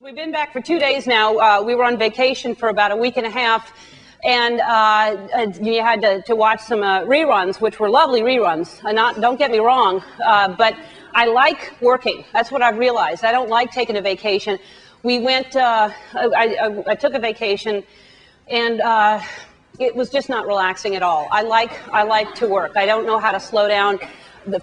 We've been back for 2 days now. We were on vacation for about a week and a half, and you had to watch some reruns, which were lovely reruns. Don't get me wrong, but I like working. That's what I've realized. I don't like taking a vacation. We went, I took a vacation, and it was just not relaxing at all. I like to work. I don't know how to slow down.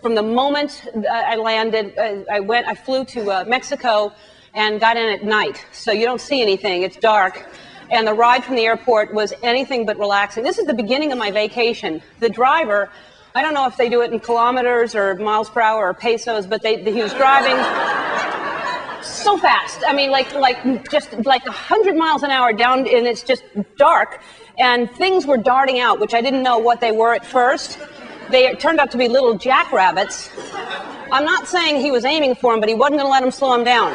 From the moment I landed, I flew to Mexico and got in at night, so you don't see anything. It's dark, and the ride from the airport was anything but relaxing. This is the beginning of my vacation. The driver, I don't know if they do it in kilometers or miles per hour or pesos, but he was driving so fast. I mean, just like 100 miles an hour down, and it's just dark, and things were darting out, which I didn't know what they were at first. They turned out to be little jackrabbits. I'm not saying he was aiming for him, but he wasn't going to let him slow him down.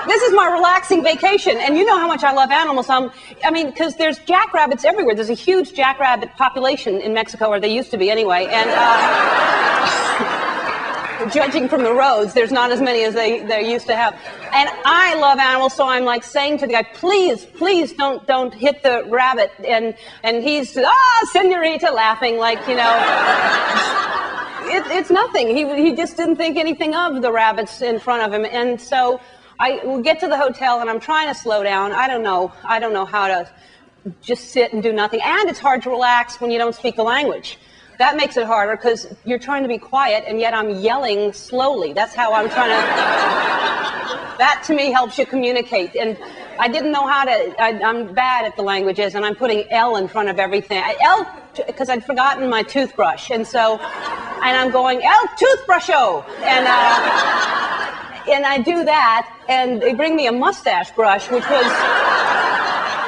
This is my relaxing vacation, and you know how much I love animals. I mean, because there's jackrabbits everywhere. There's a huge jackrabbit population in Mexico, or they used to be anyway, and judging from the roads, there's not as many as they used to have. And I love animals, so I'm like saying to the guy, please don't hit the rabbit. And he's, senorita, laughing like, you know, it's nothing. He just didn't think anything of the rabbits in front of him. And so we get to the hotel, and I'm trying to slow down. I don't know how to just sit and do nothing. And it's hard to relax when you don't speak the language. That makes it harder because you're trying to be quiet, and yet I'm yelling slowly. That's how I'm trying to... That, to me, helps you communicate. And I didn't know how to... I'm bad at the languages, and I'm putting L in front of everything. L, because I'd forgotten my toothbrush. And so... And I'm going, El toothbrusho! And I do that, and they bring me a mustache brush, which was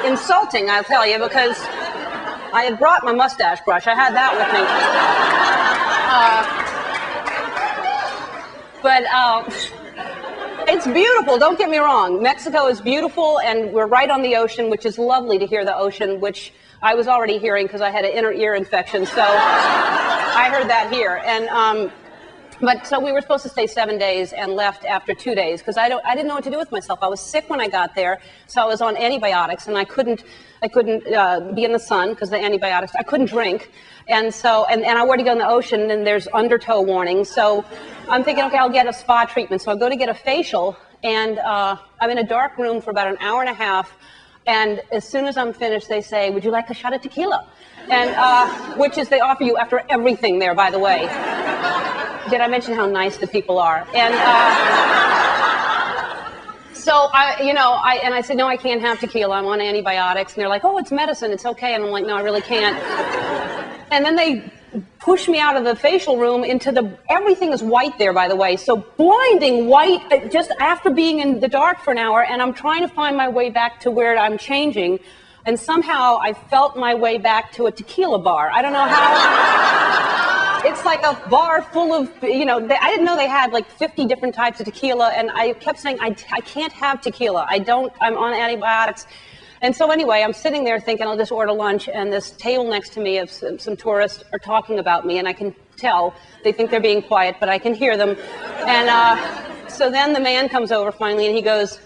insulting, I'll tell you, because... I had brought my mustache brush. I had that with me. It's beautiful. Don't get me wrong. Mexico is beautiful, and we're right on the ocean, which is lovely to hear the ocean, which I was already hearing because I had an inner ear infection. So I heard that here. And but so we were supposed to stay 7 days and left after 2 days because I didn't know what to do with myself. I was sick when I got there, so I was on antibiotics, and I couldn't be in the sun because the antibiotics. I couldn't drink, and so and I wanted to go in the ocean, and there's undertow warnings. So I'm thinking, okay, I'll get a spa treatment. So I go to get a facial, and I'm in a dark room for about an hour and a half. And as soon as I'm finished, they say, "Would you like a shot of tequila?" And which is they offer you after everything there, by the way. Did I mention how nice the people are? And so I said, no, I can't have tequila. I'm on antibiotics. And they're like, oh, it's medicine. It's okay. And I'm like, no, I really can't. And then they push me out of the facial room into everything is white there, by the way. So blinding white, just after being in the dark for an hour. And I'm trying to find my way back to where I'm changing. And somehow I felt my way back to a tequila bar. I don't know how. It's like a bar full of, I didn't know they had like 50 different types of tequila, and I kept saying, I can't have tequila. I'm on antibiotics. And so anyway, I'm sitting there thinking I'll just order lunch, and this table next to me of some tourists are talking about me, and I can tell they think they're being quiet, but I can hear them. And so then the man comes over finally, and he goes,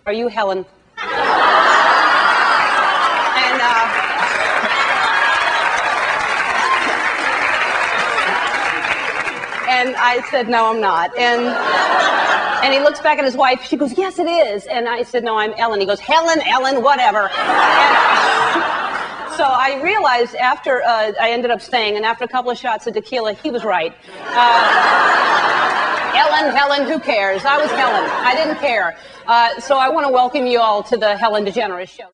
"Are you Helen?" And I said, no, I'm not. And he looks back at his wife. She goes, yes, it is. And I said, no, I'm Ellen. He goes, Helen, Ellen, whatever. And so I realized after I ended up staying, and after a couple of shots of tequila, he was right. Helen, who cares? I was Helen. I didn't care. So I want to welcome you all to the Helen DeGeneres Show.